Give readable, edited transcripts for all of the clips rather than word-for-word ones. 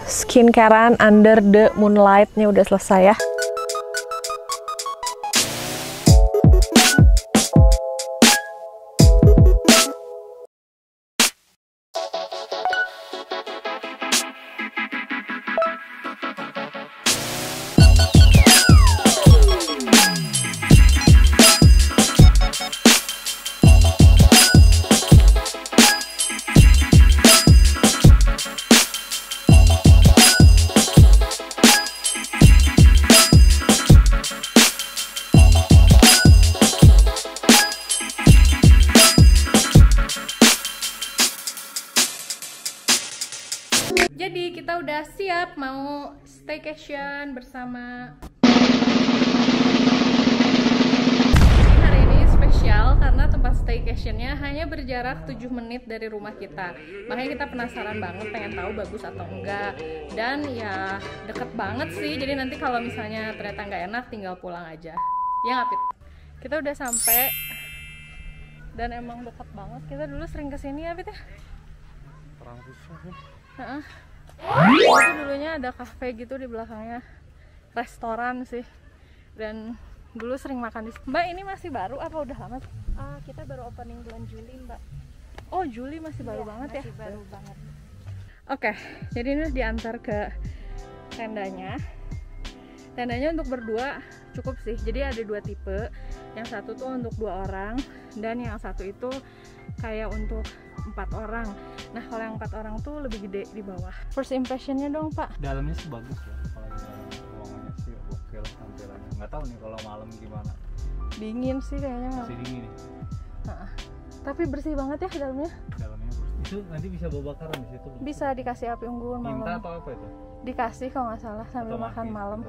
Skincarean under the moonlight-nya udah selesai ya. Jadi kita udah siap mau staycation bersama. Hari ini spesial karena tempat staycationnya hanya berjarak 7 menit dari rumah kita. Makanya kita penasaran banget, pengen tahu bagus atau enggak. Dan ya deket banget sih, jadi nanti kalau misalnya ternyata nggak enak tinggal pulang aja. Ya nggak, Pit? Kita udah sampai dan emang deket banget. Kita dulu sering kesini ya, Pit ya? Perang susah sih. Itu dulunya ada cafe gitu di belakangnya, restoran sih, dan dulu sering makan di sini. Mbak, ini masih baru apa udah lama? Kita baru opening bulan Juli, Mbak. Oh, Juli masih baru banget masih ya? Baru banget. Oke, jadi ini diantar ke tendanya. Tendanya untuk berdua cukup sih, jadi ada 2 tipe. Yang satu tuh untuk 2 orang, dan yang satu itu kayak untuk 4 orang. Nah, kalau yang 4 orang tuh lebih gede di bawah. First impressionnya dong, Pak. Dalamnya sih bagus ya. Kalau di dalam ruangannya sih oke lah tampilannya. Nggak tahu nih kalau malam gimana. Dingin sih kayaknya. Masih dingin nih. Tapi bersih banget ya dalamnya. Dalamnya bersih. Itu nanti bisa bawa bakaran di situ. Bisa dikasih api unggun malam. Minta atau apa itu? Dikasih kalau nggak salah sambil Otomatis. makan malam.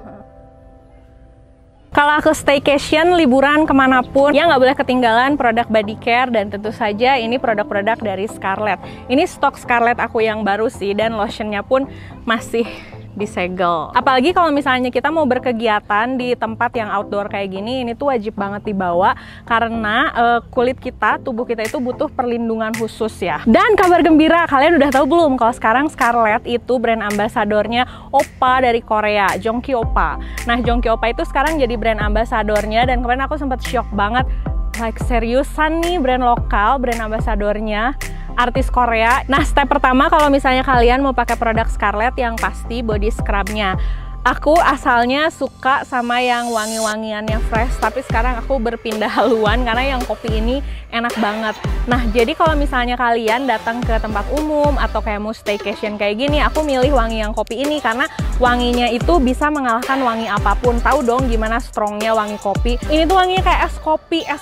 Kalau aku staycation, liburan kemanapun, ya nggak boleh ketinggalan produk body care, dan tentu saja ini produk-produk dari Scarlett. Ini stok Scarlett aku yang baru sih, dan lotionnya pun masih disegel. Apalagi kalau misalnya kita mau berkegiatan di tempat yang outdoor kayak gini, ini tuh wajib banget dibawa karena kulit kita, tubuh kita itu butuh perlindungan khusus ya. Dan kabar gembira, kalian udah tahu belum kalau sekarang Scarlett itu brand ambasadornya Oppa dari Korea, Jongki Oppa. Nah, Jongki Oppa itu sekarang jadi brand ambasadornya, dan kemarin aku sempat shock banget, like seriusan nih brand lokal, brand ambasadornya artis Korea. Nah, step pertama kalau misalnya kalian mau pakai produk Scarlett, yang pasti body scrubnya. Aku asalnya suka sama yang wangi-wangiannya fresh, tapi sekarang aku berpindah haluan karena yang kopi ini enak banget. Nah, jadi kalau misalnya kalian datang ke tempat umum atau kayak mau staycation kayak gini, aku milih wangi yang kopi ini karena wanginya itu bisa mengalahkan wangi apapun. Tahu dong gimana strongnya wangi kopi. Ini tuh wanginya kayak es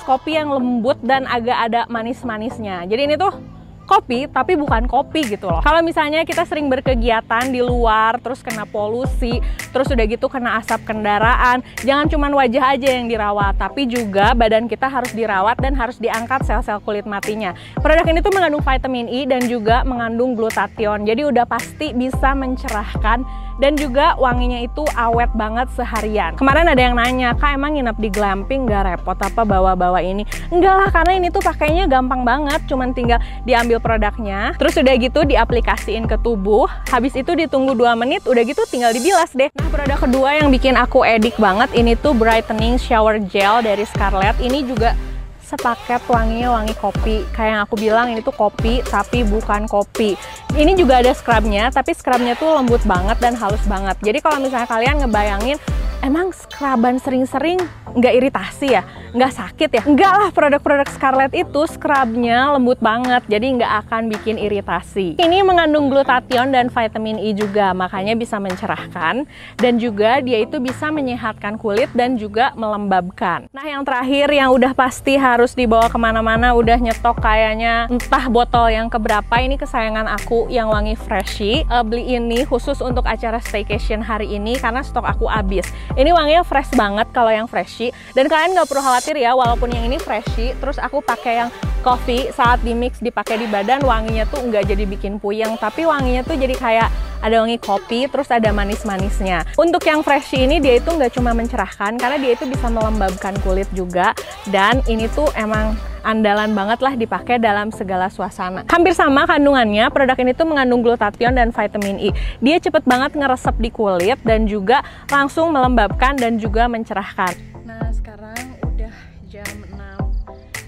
kopi yang lembut dan agak ada manis-manisnya. Jadi ini tuh kopi tapi bukan kopi gitu loh. Kalau misalnya kita sering berkegiatan di luar terus kena polusi, terus udah gitu kena asap kendaraan, jangan cuman wajah aja yang dirawat, tapi juga badan kita harus dirawat dan harus diangkat sel-sel kulit matinya. Produk ini tuh mengandung vitamin E dan juga mengandung glutathione, jadi udah pasti bisa mencerahkan dan juga wanginya itu awet banget seharian. Kemarin ada yang nanya, Kak emang nginep di glamping gak repot apa bawa-bawa ini? Enggak lah, karena ini tuh pakainya gampang banget, cuman tinggal diambil produknya, terus udah gitu diaplikasiin ke tubuh, habis itu ditunggu 2 menit, udah gitu tinggal dibilas deh. Nah, produk kedua yang bikin aku edik banget, ini tuh Brightening Shower Gel dari Scarlett. Ini juga sepaket wanginya wangi kopi. Kayak yang aku bilang, ini tuh kopi tapi bukan kopi. Ini juga ada scrubnya, tapi scrubnya tuh lembut banget dan halus banget. Jadi kalau misalnya kalian ngebayangin, emang scruban sering-sering nggak iritasi ya? Nggak sakit ya? Enggak lah, produk-produk Scarlett itu scrubnya lembut banget, jadi nggak akan bikin iritasi. Ini mengandung glutathione dan vitamin E juga, makanya bisa mencerahkan, dan juga dia itu bisa menyehatkan kulit dan juga melembabkan. Nah, yang terakhir yang udah pasti harus dibawa kemana-mana, udah nyetok kayaknya entah botol yang keberapa, ini kesayangan aku yang wangi Freshie. Beli ini khusus untuk acara staycation hari ini karena stok aku habis. Ini wanginya fresh banget kalau yang Freshie, dan kalian nggak perlu khawatir ya, walaupun yang ini Freshie, terus aku pakai yang coffee saat di mix dipakai di badan wanginya tuh nggak jadi bikin puyeng, tapi wanginya tuh jadi kayak ada wangi kopi, terus ada manis-manisnya. Untuk yang Freshie ini dia itu nggak cuma mencerahkan, karena dia itu bisa melembabkan kulit juga, dan ini tuh emang andalan banget lah dipakai dalam segala suasana. Hampir sama kandungannya, produk ini tuh mengandung glutathione dan vitamin E. Dia cepet banget ngeresep di kulit dan juga langsung melembabkan dan juga mencerahkan. Nah sekarang udah jam 6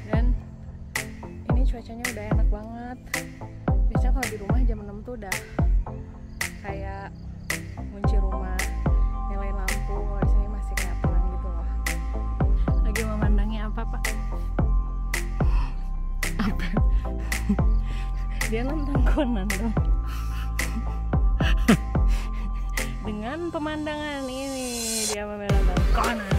dan ini cuacanya udah enak banget. Biasanya kalau di rumah jam 6 tuh udah kayak kunci rumah, nyalain lampu. Kalau di sini masih kayak terang gitu loh. Lagi memandangi apa, Pak? Apa? Dia nonton Conan dong. Dengan pemandangan ini dia menonton Conan.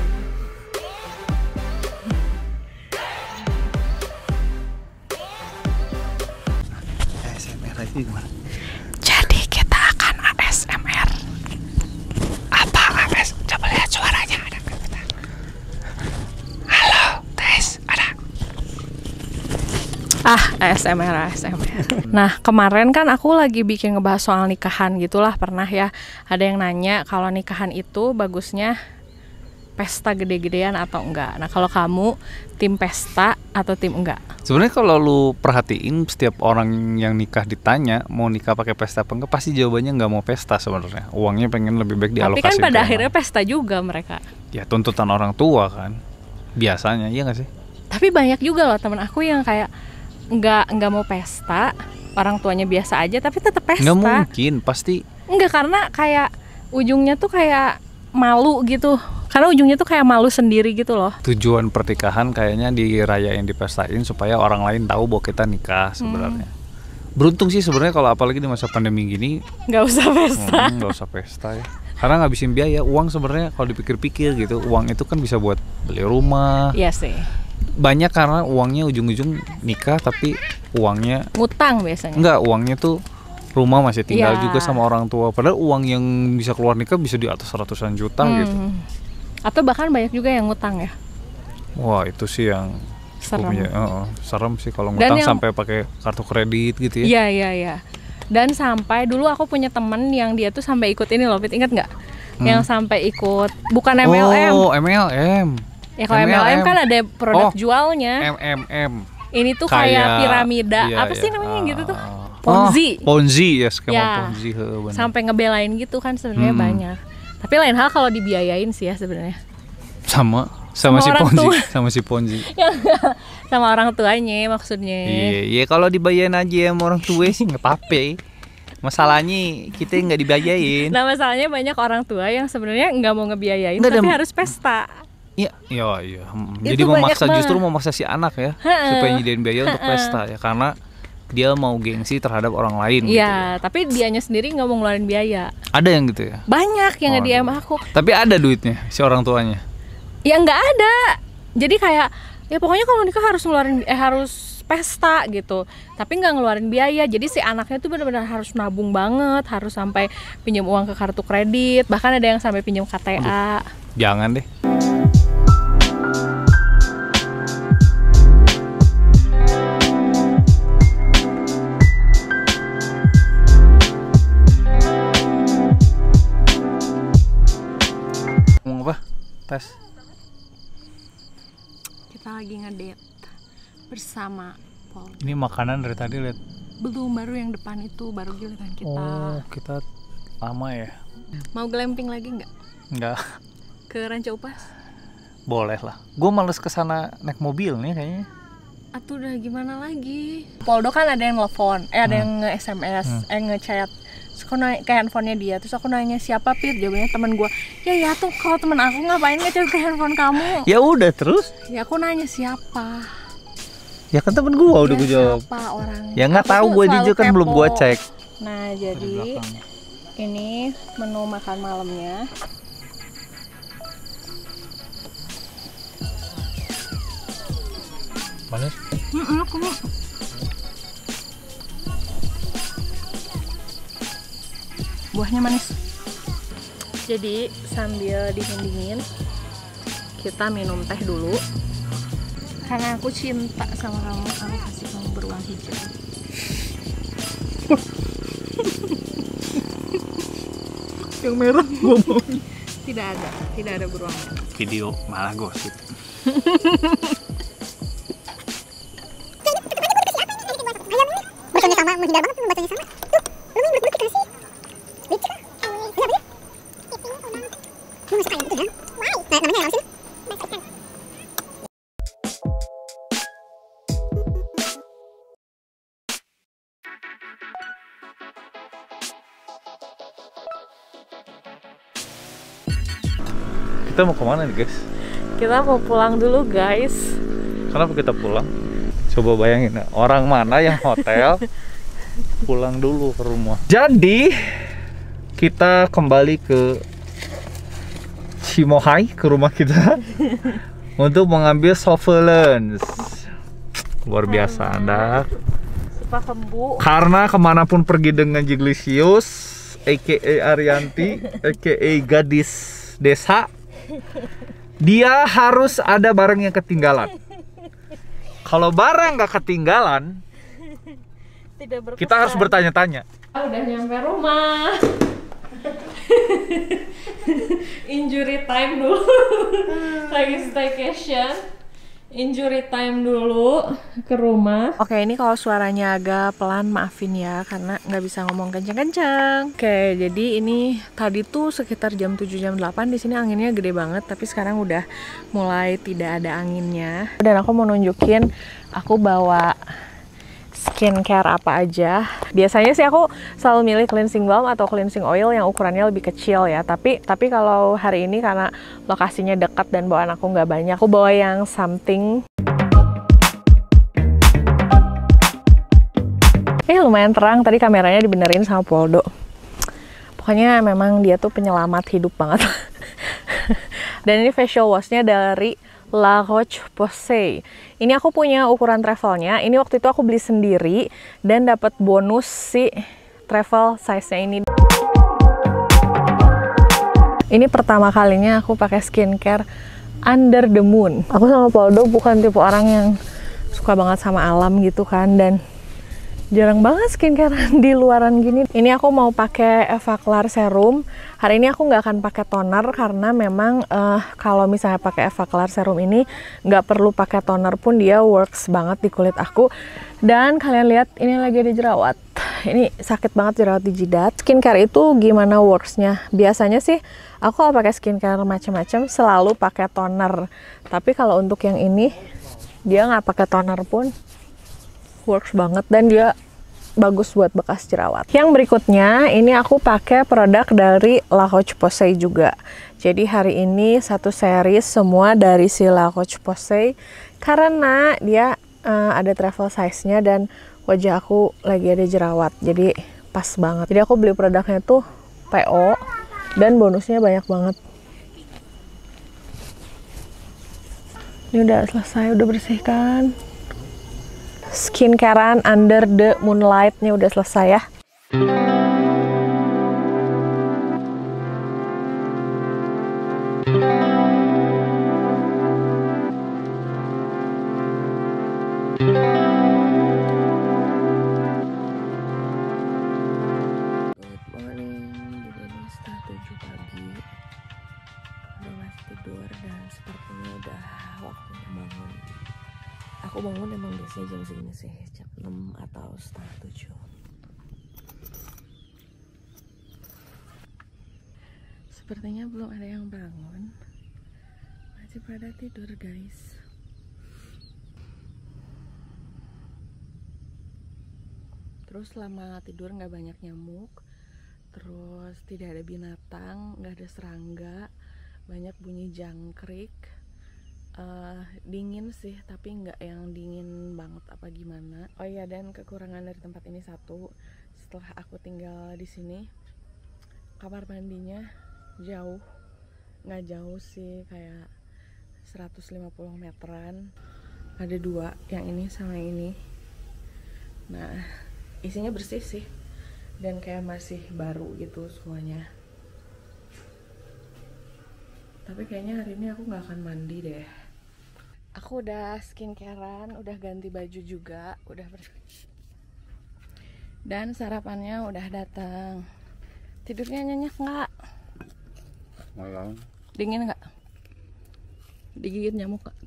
ASMR lagi gimana? Jadi kita akan ASMR. Apa AS? Coba lihat suaranya ada. Halo, tes ada. ASMR. Nah, kemarin kan aku lagi bikin ngebahas soal nikahan gitulah, pernah ya. Ada yang nanya kalau nikahan itu bagusnya pesta gede-gedean atau enggak. Nah, kalau kamu tim pesta atau tim enggak? Sebenarnya kalau lu perhatiin setiap orang yang nikah ditanya mau nikah pakai pesta apa enggak, pasti jawabannya nggak mau pesta sebenarnya. Uangnya pengen lebih baik dialokasi. Tapi kan pada akhirnya pesta juga mereka. Ya tuntutan orang tua kan. Biasanya, iya nggak sih? Tapi banyak juga loh temen aku yang kayak nggak mau pesta, orang tuanya biasa aja tapi tetap pesta. Nggak mungkin, pasti. Enggak, karena kayak ujungnya tuh kayak malu gitu. Karena ujungnya tuh kayak malu sendiri gitu loh. Tujuan pernikahan kayaknya dirayain, dipestain supaya orang lain tahu bahwa kita nikah sebenarnya. Beruntung sih sebenarnya kalau apalagi di masa pandemi gini. Nggak usah pesta. Nggak usah pesta ya. Karena ngabisin biaya. Uang sebenarnya kalau dipikir-pikir gitu, uang itu kan bisa buat beli rumah. Iya sih. Banyak karena uangnya ujung-ujung nikah tapi uangnya Ngutang biasanya. enggak, uangnya tuh rumah masih tinggal Iya. juga sama orang tua. Padahal uang yang bisa keluar nikah bisa di atas ratusan juta gitu. Atau bahkan banyak juga yang ngutang ya. Wah, itu sih yang Serem. serem sih kalau Dan ngutang yang- sampai pakai kartu kredit gitu ya. Iya. Dan sampai dulu aku punya temen yang dia tuh sampai ikut ini loh, Fit, ingat nggak? Yang sampai ikut, bukan MLM. Oh, MLM. Ya kalau MLM kan ada produk Oh. jualnya. MMM. Ini tuh kayak piramida. iya, Apa sih iya. namanya gitu tuh? Ponzi. Ponzi ya, skema Ya. Ponzi. Benar. Sampai ngebelain gitu kan sebenarnya banyak. Tapi lain hal kalau dibiayain sih ya sebenarnya. sama Sama si orang Ponzi, tua. sama si Ponzi. Sama orang tuanya maksudnya. Iya, kalau dibayarin aja sama orang tua sih nggak apa-apa. Masalahnya kita nggak dibayarin. Nah masalahnya banyak orang tua yang sebenarnya nggak mau ngebiayain Nggak, tapi dan- harus pesta. Iya. Jadi Itu banyak memaksa, banget. justru memaksa si anak ya supaya nyediain biaya untuk pesta ya, karena dia mau gengsi terhadap orang lain. Gitu ya. Iya, tapi dianya sendiri nggak mau ngeluarin biaya. Ada yang gitu ya. Banyak yang Waduh. nge-DM aku. Tapi ada duitnya si orang tuanya. Ya nggak ada. Jadi kayak ya pokoknya kalau nikah harus ngeluarin harus pesta gitu. Tapi nggak ngeluarin biaya. Jadi si anaknya tuh benar-benar harus nabung banget, harus sampai pinjam uang ke kartu kredit, bahkan ada yang sampai pinjam KTA. Jangan deh. Ngomong apa? Tes. Kita lagi ngedate bersama Paul. Ini makanan dari tadi lihat. Belum, baru yang depan itu baru giliran kita. Oh, kita lama ya. Mau glamping lagi nggak? Enggak. Ke Ranca Upas? Boleh lah. Gue males kesana naik mobil nih kayaknya. Atuh udah gimana lagi? Poldo kan ada yang nelfon, ada yang nge-SMS, nge-chat. Terus aku nanya ke handphonenya dia, terus aku nanya siapa Pit? Jawabannya temen gue. Ya tuh kalau temen aku ngapain ngechat ke handphone kamu? Ya udah terus. Ya aku nanya siapa? Ya kan temen gue udah Ya, gue jawab. siapa orangnya? Ya nggak Aku tahu, tuh gue selalu jujur kan belum gue kepo. cek. Nah jadi ini menu makan malamnya. Manis? Buahnya manis. Jadi sambil dingin-dingin kita minum teh dulu. Karena aku cinta sama kamu, aku kasih kamu beruang hijau. Yang merah ngomong. Tidak ada beruang merah. Video malah gosip. Bacanya sama, menghindar banget tuh bacanya sama. Tuh, lu main berikut kasih. Lucu kan? Bener-bener. Lu nggak suka yang gitu kan? Why? Nah, namanya apa sih? Masukkan. Kita mau kemana nih guys? Kita mau pulang dulu guys. Kenapa kita pulang? Coba bayangin, orang mana yang hotel pulang dulu ke rumah. Jadi kita kembali ke Cimohai, ke rumah kita untuk mengambil surveillance. Luar biasa Anda. Suka kembu. Karena kemanapun pergi dengan Jiglisius, aka Arianti, aka gadis desa, dia harus ada barang yang ketinggalan. Kalau barang nggak ketinggalan, Tidak berkesan. kita harus bertanya-tanya. Udah nyampe rumah. Injury time dulu. Lagi staycation. Injury time dulu ke rumah. Oke, ini kalau suaranya agak pelan maafin ya, karena nggak bisa ngomong kenceng-kenceng. Oke, jadi ini tadi tuh sekitar jam 7 jam 8 di sini anginnya gede banget, tapi sekarang udah mulai tidak ada anginnya. Dan aku mau nunjukin aku bawa skincare apa aja. Biasanya sih aku selalu milih cleansing balm atau cleansing oil yang ukurannya lebih kecil ya. Tapi kalau hari ini karena lokasinya dekat dan bawaan aku nggak banyak, aku bawa yang something. Lumayan terang. Tadi kameranya dibenerin sama Poldo. Pokoknya memang dia tuh penyelamat hidup banget. Dan ini facial washnya dari La Roche-Posay. Ini aku punya ukuran travelnya. Ini waktu itu aku beli sendiri dan dapat bonus si travel size-nya ini. Ini pertama kalinya aku pakai skincare under the moon. Aku sama Poldo bukan tipe orang yang suka banget sama alam gitu kan, dan jarang banget skincare di luaran gini. Ini aku mau pakai Evaclar serum. Hari ini aku nggak akan pakai toner karena memang kalau misalnya pakai Evaclar serum ini nggak perlu pakai toner pun dia works banget di kulit aku. Dan kalian lihat ini lagi ada jerawat. Ini sakit banget jerawat di jidat. Skincare itu gimana worksnya? Biasanya sih aku kalau pakai skincare macam-macam selalu pakai toner. Tapi kalau untuk yang ini dia nggak pakai toner pun works banget dan dia bagus buat bekas jerawat. Yang berikutnya ini aku pakai produk dari La Roche-Posay juga. Jadi hari ini satu series semua dari si La Roche-Posay karena dia ada travel size-nya dan wajah aku lagi ada jerawat. Jadi pas banget. Jadi aku beli produknya tuh PO dan bonusnya banyak banget. Ini udah selesai, udah bersihkan. Skincarean under the moonlight-nya udah selesai ya. Good morning, jadi ini setengah 7 pagi. Udah masih tidur dan sepertinya udah waktunya bangun. Aku bangun emang biasanya jam segini sih, jam 6 atau setengah 7. Sepertinya belum ada yang bangun. Masih pada tidur guys. Terus selama tidur nggak banyak nyamuk. Terus tidak ada binatang, nggak ada serangga. Banyak bunyi jangkrik. Dingin sih, tapi nggak yang dingin banget apa gimana. Oh iya, dan kekurangan dari tempat ini satu, setelah aku tinggal di sini kamar mandinya jauh, nggak jauh sih, kayak 150 meteran. Ada dua, yang ini sama yang ini. Nah, isinya bersih sih dan kayak masih baru gitu semuanya. Tapi kayaknya hari ini aku nggak akan mandi deh. Aku udah skincarean, udah ganti baju juga, dan sarapannya udah datang. Tidurnya nyenyak nggak? Malam. Dingin nggak? Digigit nyamuk nggak?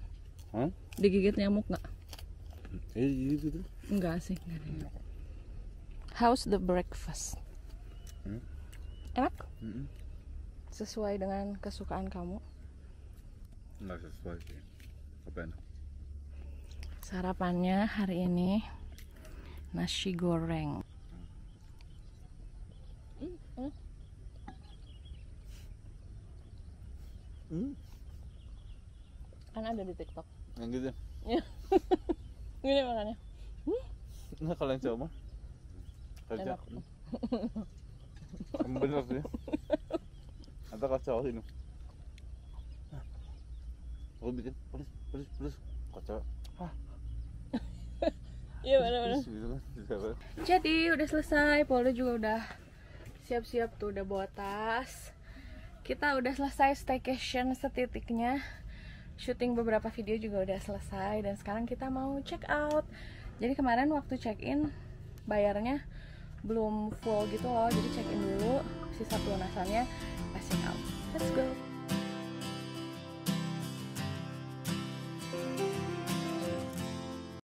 Hah? Digigit nyamuk nggak? Gitu. Enggak sih, enggak. How's the breakfast? Enak? Sesuai dengan kesukaan kamu? Nggak sesuai sih. Apa enak? Sarapannya hari ini nasi goreng. Kan ada di TikTok. Yang gitu. Gini makannya. Nah, kalau yang coba kerja. Enak. Bener sih. Atau kacau sini. Aku bikin pedes kacau. Iya benar-benar. Gitu kan. Jadi udah selesai, Poldo juga udah siap-siap tuh, udah bawa tas. Kita udah selesai staycation setitiknya. Syuting beberapa video juga udah selesai dan sekarang kita mau check out. Jadi kemarin waktu check in bayarnya belum full gitu loh, jadi check in dulu, sisa pelunasannya pas check out.